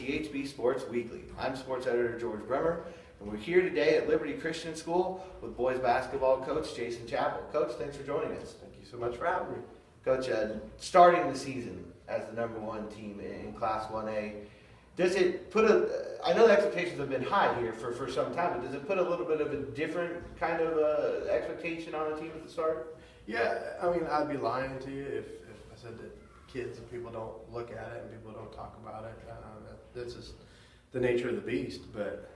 THB Sports Weekly. I'm sports editor George Bremer, and we're here today at Liberty Christian School with boys basketball coach Jason Chappell. Coach, thanks for joining us. Thank you so much for having me. Coach, starting the season as the #1 team in Class 1A, does it put I know the expectations have been high here for some time, but does it put a little bit of a different kind of expectation on a team at the start? Yeah, I mean, I'd be lying to you if I said that kids and people don't look at it and people don't talk about it. That's just the nature of the beast. But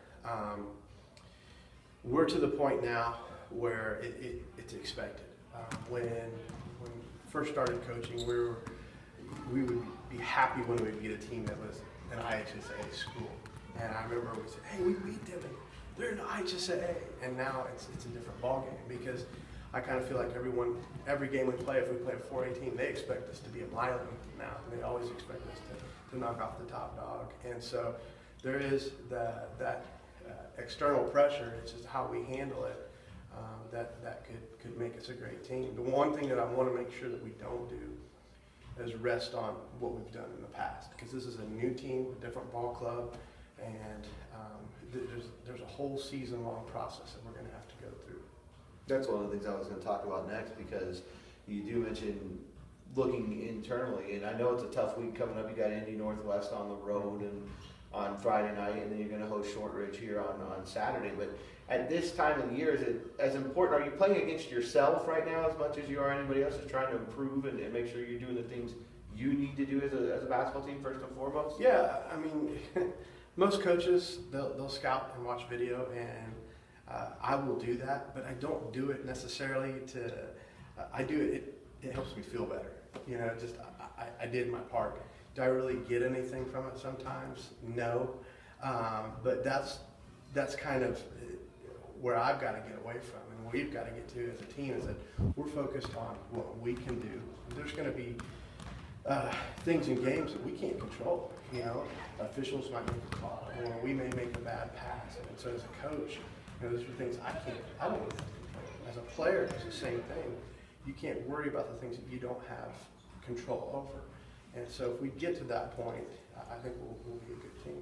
we're to the point now where it's expected. When we first started coaching, we would be happy when we would get a team that was an IHSA school. And I remember we said, hey, we beat them, and they're an IHSA. And now it's a different ballgame, because I kind of feel like every game we play, if we play a 4A team, they expect us to be a Milan now. They always expect us to knock off the top dog. And so there is that external pressure. It's just how we handle it that could make us a great team. The one thing that I want to make sure that we don't do is rest on what we've done in the past, because this is a new team, a different ball club, and there's a whole season-long process that we're going to have to go through. That's one of the things I was going to talk about next, because you do mention looking internally, and I know it's a tough week coming up. You got Indy Northwest on the road and on Friday night, and then you're going to host Shortridge here on Saturday. But at this time of the year, is it as important? Are you playing against yourself right now as much as you are anybody else, just trying to improve and make sure you're doing the things you need to do as a basketball team first and foremost? Yeah, I mean, most coaches, they'll scout and watch video, and I will do that, but I don't do it necessarily I do it helps me feel better. You know, just I did my part. Do I really get anything from it sometimes? No. But that's kind of where I've got to get away from, and what we've got to get to as a team is that we're focused on what we can do. There's going to be things in games that we can't control. You know, officials might make a call, or we may make a bad pass, and so as a coach, you know, those are things I don't have to control. As a player, it's the same thing. You can't worry about the things that you don't have control over. And so if we get to that point, I think we'll be a good team.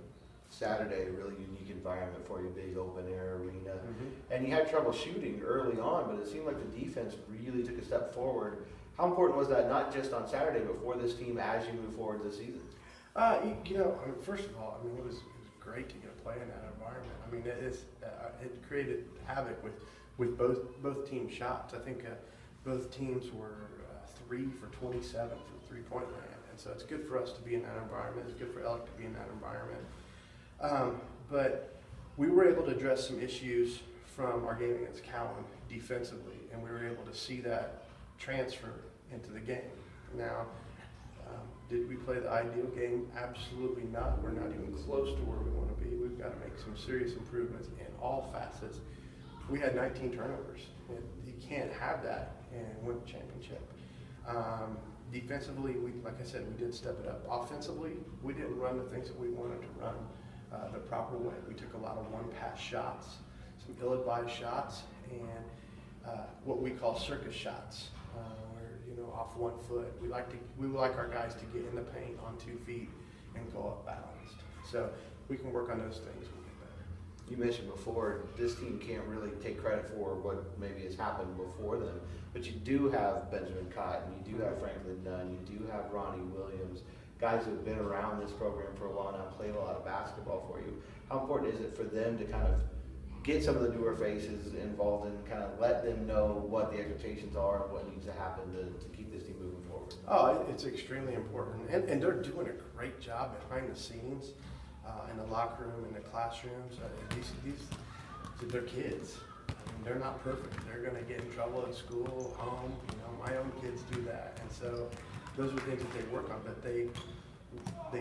Saturday, a really unique environment for you, big open air arena. Mm-hmm. And you had trouble shooting early on, but it seemed like the defense really took a step forward. How important was that, not just on Saturday, but for this team as you move forward this season? You know, I mean, first of all, I mean, it was great to get to play in that environment. I mean, it created havoc with both team shots. I think both teams were 3 for 27 from three-point land, and so it's good for us to be in that environment. It's good for Elk to be in that environment. But we were able to address some issues from our game against Cowan defensively, and we were able to see that transfer into the game. Now, did we play the ideal game? Absolutely not. We're not even close to where we want to be. We've got to make some serious improvements in all facets. We had 19 turnovers. You can't have that and win the championship. Defensively, like I said, we did step it up. Offensively, we didn't run the things that we wanted to run the proper way. We took a lot of one-pass shots, some ill-advised shots, and what we call circus shots, where, you know, off 1 foot. We would like our guys to get in the paint on 2 feet and go up balanced. So we can work on those things. We'll get better. You mentioned before, this team can't really take credit for what maybe has happened before them, but you do have Benjamin Cotton, you do have Franklin Nunn, you do have Ronnie Williams, guys who have been around this program for a while now, played a lot of basketball for you. How important is it for them to kind of get some of the newer faces involved and kind of let them know what the expectations are and what needs to happen to keep this team moving forward? Oh, it's extremely important, and they're doing a great job behind the scenes, in the locker room, in the classrooms. They're kids. I mean, they're not perfect. They're going to get in trouble at school, home. You know, my own kids do that, and so those are things that they work on. But they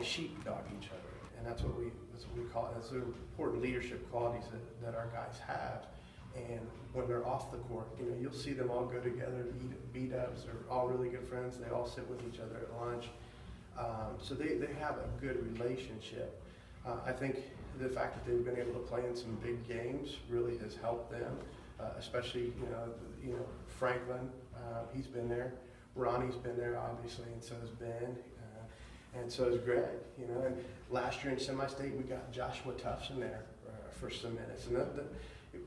sheepdog each other, and that's what we call it. That's the important leadership qualities that our guys have. And when they're off the court, you know, you'll see them all go together, eat beat-ups. They're all really good friends. They all sit with each other at lunch. So they have a good relationship. I think the fact that they've been able to play in some big games really has helped them, especially you know Franklin, he's been there. Ronnie's been there obviously, and so has Ben. and so is Greg. And last year in semi-state, we got Joshua Tufts in there for some minutes, and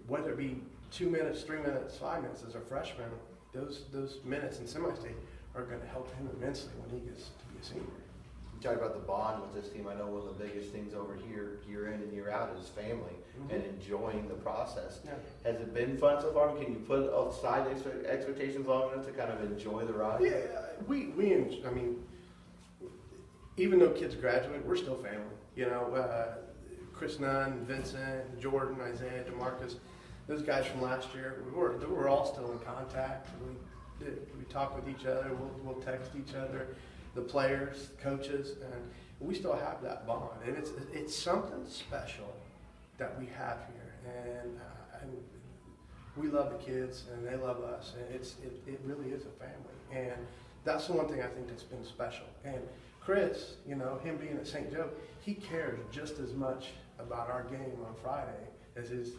whether it be 2 minutes, 3 minutes, 5 minutes as a freshman, those minutes in semi-state are going to help him immensely when he gets to be a senior. You talk about the bond with this team. I know one of the biggest things over here, year in and year out, is family and enjoying the process. Yeah. Has it been fun so far? Can you put aside expectations long enough to kind of enjoy the ride? Yeah, I mean, even though kids graduate, we're still family. Chris Nunn, Vincent, Jordan, Isaiah, DeMarcus, those guys from last year, we're all still in contact. We talk with each other. We'll text each other, the players, coaches, and we still have that bond. And it's something special that we have here, and we love the kids, and they love us, and it really is a family. And that's the one thing I think that's been special. And Chris, him being at St. Joe, he cares just as much about our game on Friday as his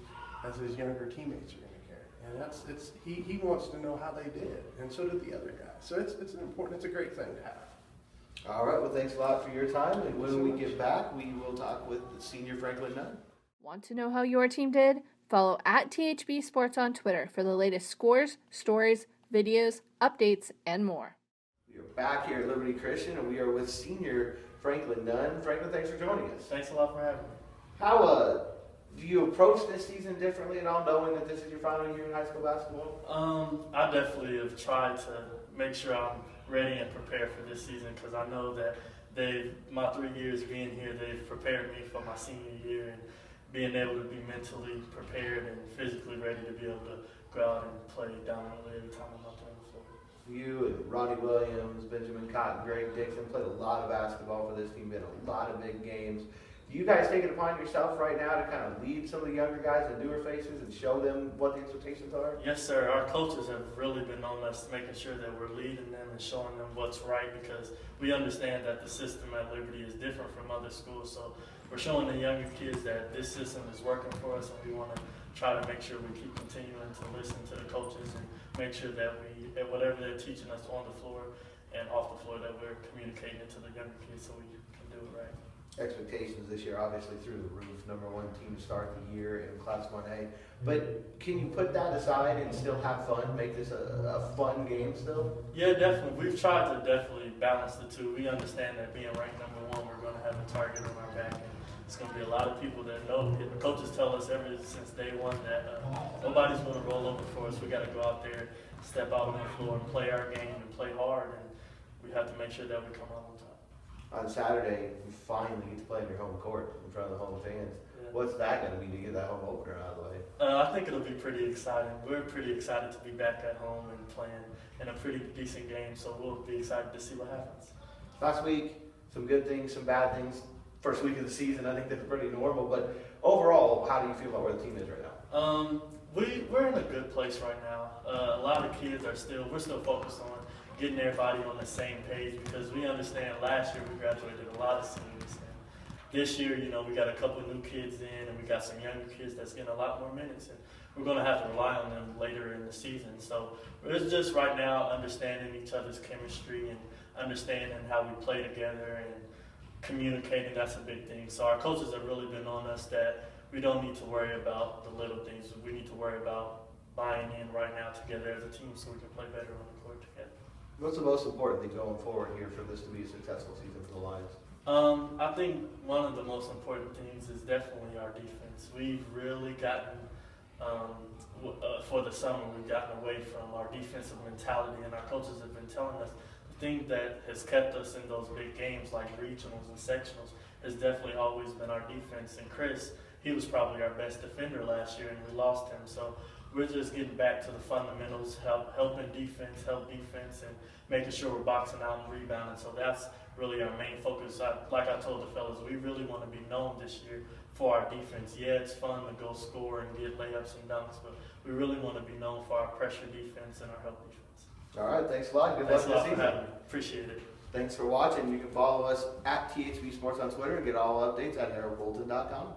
younger teammates are going to care. And he wants to know how they did, and so do the other guys. So it's a great thing to have. All right, well, thanks a lot for your time, and when we get back, we will talk with the senior Franklin Nunn. Want to know how your team did? Follow at THB Sports on Twitter for the latest scores, stories, videos, updates, and more. We are back here at Liberty Christian, and we are with senior Franklin Nunn. Franklin, thanks for joining us. Thanks a lot for having me. How do you approach this season differently at all, knowing that this is your final year in high school basketball? I definitely have tried to make sure I'm ready and prepared for this season, because I know that my 3 years being here, they've prepared me for my senior year, and being able to be mentally prepared and physically ready to be able to go out and play dominantly every time I'm out there on the floor. You and Ronnie Williams, Benjamin Cotton, Greg Dixon played a lot of basketball for this team, been a lot of big games. Do you guys take it upon yourself right now to kind of lead some of the younger guys and newer faces and show them what the expectations are? Yes, sir. Our coaches have really been on us, making sure that we're leading them and showing them what's right, because we understand that the system at Liberty is different from other schools. So we're showing the younger kids that this system is working for us, and we want to try to make sure we keep continuing to listen to the coaches and make sure that at whatever they're teaching us on the floor and off the floor, that we're communicating it to the younger kids so we can do it right. Expectations this year obviously through the roof, number one team to start the year in Class 1A, but can you put that aside and still have fun, make this a fun game still? Yeah, definitely. We've tried to definitely balance the two. We understand that being ranked number one, we're going to have a target on our back, and it's going to be a lot of people that know. The coaches tell us ever since day one that nobody's going to roll over for us. We got to go out there, step out on the floor, and play our game and play hard, and we have to make sure that we come out on top. On Saturday, you finally get to play in your home court in front of the home fans. Yeah. What's that going to be to get that home opener out of the way? I think it'll be pretty exciting. We're pretty excited to be back at home and playing in a pretty decent game, so we'll be excited to see what happens. Last week, some good things, some bad things. First week of the season, I think that's pretty normal, but overall, how do you feel about where the team is right now? We're in a good place right now. A lot of kids we're still focused on getting everybody on the same page, because we understand last year we graduated a lot of seniors. And this year, we got a couple of new kids in, and we got some younger kids that's getting a lot more minutes, and we're going to have to rely on them later in the season. So it's just right now understanding each other's chemistry and understanding how we play together and communicating. That's a big thing. So our coaches have really been on us that we don't need to worry about the little things. We need to worry about buying in right now together as a team so we can play better on the court together. What's the most important thing going forward here for this to be a successful season for the Lions? I think one of the most important things is definitely our defense. We've really gotten, for the summer, we've gotten away from our defensive mentality, and our coaches have been telling us the thing that has kept us in those big games like regionals and sectionals has definitely always been our defense. And Chris, he was probably our best defender last year, and we lost him. So we're just getting back to the fundamentals, helping defense, help defense, and making sure we're boxing out and rebounding. So that's really our main focus. Like I told the fellas, we really want to be known this year for our defense. Yeah, it's fun to go score and get layups and dunks, but we really want to be known for our pressure defense and our help defense. All right, thanks a lot. Good luck this season. Appreciate it. Thanks for watching. You can follow us at THB Sports on Twitter and get all updates at heraldbulletin.com.